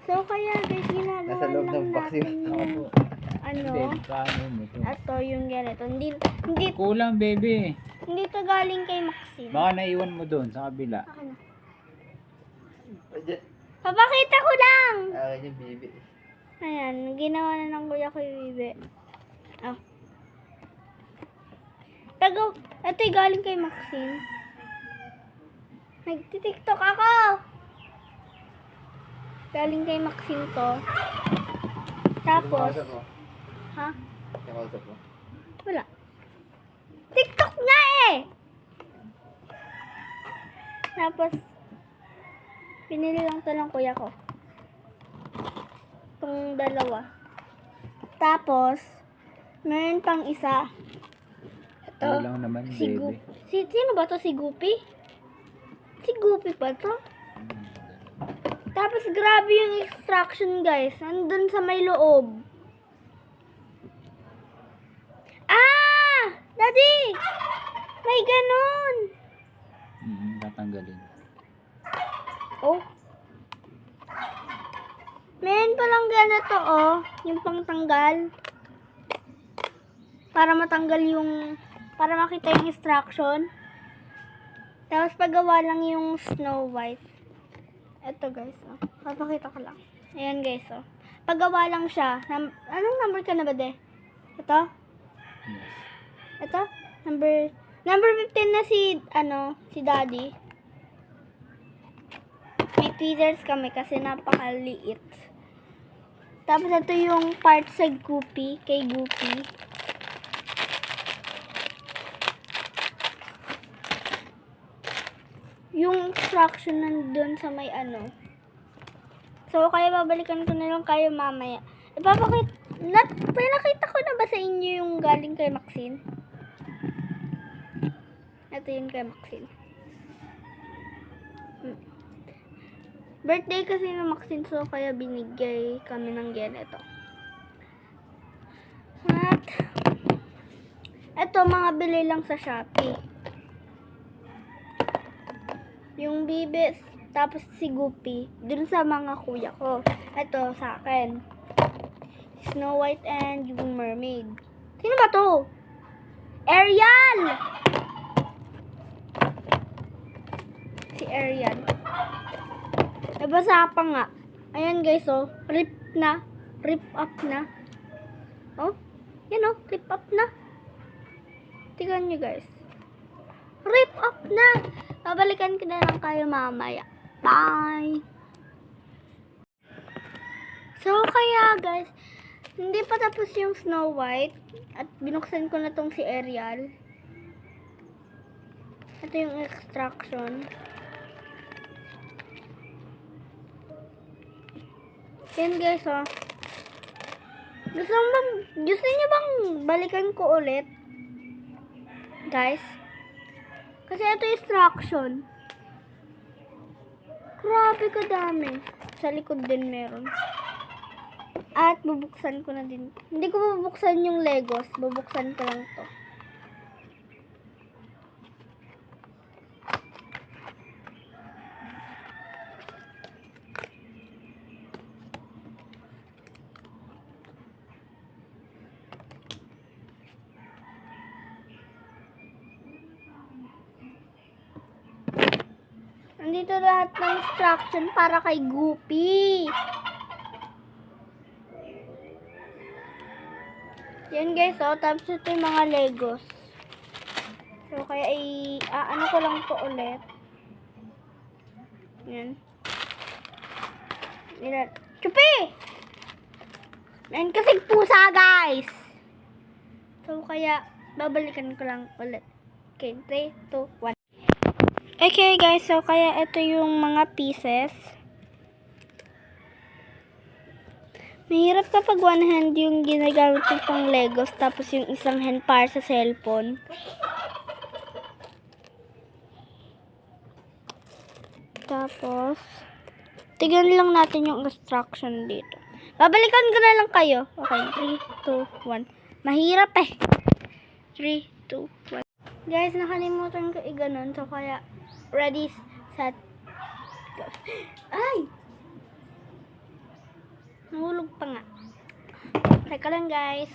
So, kaya guys, ginagawa Nasa loob lang ng box natin yun. yung, Hindi, ano, paano mo ito? ito yung ganito. Hindi, Kulang, baby. hindi to galing kay Maxine. Baka naiwan mo doon sa kabila. Akin na. Ayan. Papakita ko lang! Akin yung bibi. Ayan, ginawa na ng kuya ko yung bibi. Oh. Pero, ito yung galing kay Maxine. Nagtitiktok ako! Galing kay Maxine to. Tapos, Yung kausap mo. ha? Yung kausap mo. Wala. TikTok nga eh! Tapos, pinili lang to ng kuya ko. Itong dalawa. Tapos, meron pang isa. Ito. Ano lang naman, Si baby. Goop. Sino ba to? Si Goopy? Si Goopy pa to? Tapos, grabe yung extraction, guys. Nandun sa may loob. Ah! Daddy! May ganun! Tatanggalin. Oh. Meron palang ganito, oh. Yung pangtanggal. Para matanggal yung... Para makita yung extraction. Tapos paggawa lang yung Snow White. Ito guys, oh. Papakita ko lang. Ayan guys, oh. Paggawa lang siya. Anong number ka na ba, de? Ito? Yes. Ito? Number 15 na si Daddy. May tweezers kami kasi napakaliit. Tapos ito yung part sa Goopy, kay Goopy. Yung extraction nandun sa may ano. So, kaya babalikan ko na lang kayo mamaya. Pinakita ko na ba sa inyo yung galing kay Maxine? Ito yun kay Maxine. Birthday kasi ng Maxine, so kaya binigay kami ng ganito. At, ito mga bili lang sa Shopee. Yung bibis, tapos si Goopy, dun sa mga kuya ko. Ito sa akin. Snow White and yung Mermaid. Sino ba to? Ariel! Si Ariel. Nabasa pa nga. Ayan guys, oh. Rip na. Rip up na. Oh. Yan oh. Rip up na. Tingnan nyo guys. Rip up na. Babalikan ko na lang kayo mamaya. Bye! So, kaya guys, hindi pa tapos yung Snow White. At binuksan ko na tong si Ariel. Ito yung extraction. Yan guys, oh. Gusto niyo bang balikan ko ulit? Guys. Kasi ito yung extraction. Grabe kadami. Sa likod din meron. At bubuksan ko na din. Hindi ko bubuksan yung Legos. Bubuksan ko lang to. Nandito lahat ng instruction para kay Goopy. Yan guys, oh. Tapos ito yung mga Legos. So, kaya ano ko lang to ulit. Yan. Chupi! Yan kasi pusa, guys. So, kaya babalikan ko lang ulit. Okay, 3, 2, 1. Okay guys, so kaya ito yung mga pieces. Mahirap kapag one hand yung ginagamit yung pang Legos, tapos yung isang hand para sa cellphone. Tapos, tignan lang natin yung instruction dito. Babalikan ko na lang kayo. Okay, 3, 2, 1. Mahirap eh. 3, 2, 1. Guys, nakalimutan ko i-ganon. So, kaya, ready, set, go. Ay! pa nga. Teka lang guys.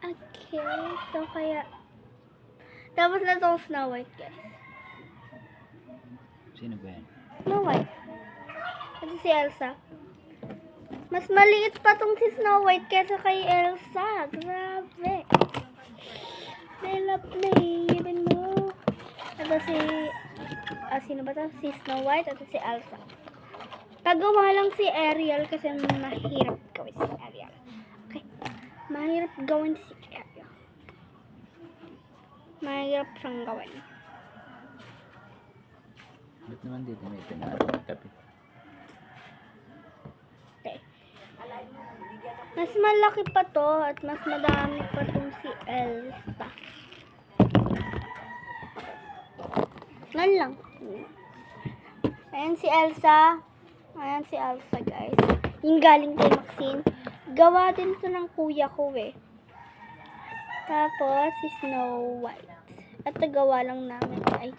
Okay, so kaya tapos na itong Snow White guys. Sino ba yan? Snow White. Ito si Elsa. Mas maliit pa tong si Snow White kaysa kay Elsa. Grabe. I love me even more. Ito si sino ba to? Si Snow White at si Elsa. Tagawa lang si Ariel kasi mahirap gawin si Ariel. Okay. Mahirap gawin si Ariel. Mahirap siyang gawin. Ba't naman dito may pinakatabi? Okay. Mas malaki pa to at mas madami pa tong si Elsa. Nan lang. Ayan si Elsa. Ayan si Elsa guys. Yung galing kay Maxine. Gawa din to ng kuya ko eh. Tapos si Snow White. At nagawa lang namin ay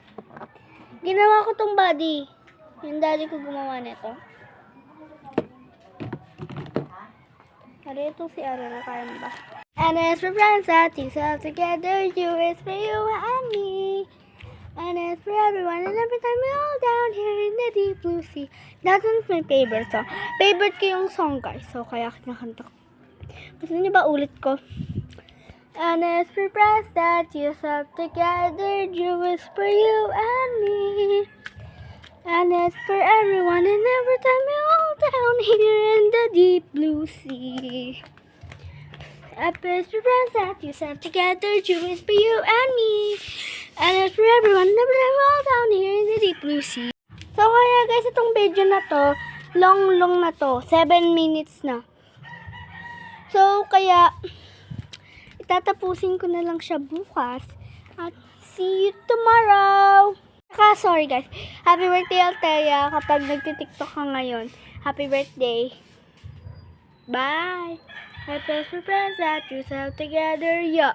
ginawa ko tong body. Yung daddy ko gumawa nito. Ari ito si Ariel. Kaya mo ba? And as for friends that you sell together, you is for you and me. And it's for everyone and every time we're all down here in the deep blue sea. That one's my favorite song. Favorite ko yung song guys. So kaya kinakanta ko. Gusto niyo ba ulit ko? And it's for friends that you sell together, you is for you and me. And it's for everyone and every time we're all down here in the deep blue sea. Up is for friends that you sell together, you is for you and me. And it's for everyone, every time we're all down here in the deep blue sea. So kaya guys, itong video na to, long na to, 7 minutes na. So kaya, itatapusin ko na lang siya bukas. At see you tomorrow! Sorry guys, happy birthday Althea kapag nagtitiktok ka ngayon. Happy birthday! Bye! Happy for friends that you sell together, yeah!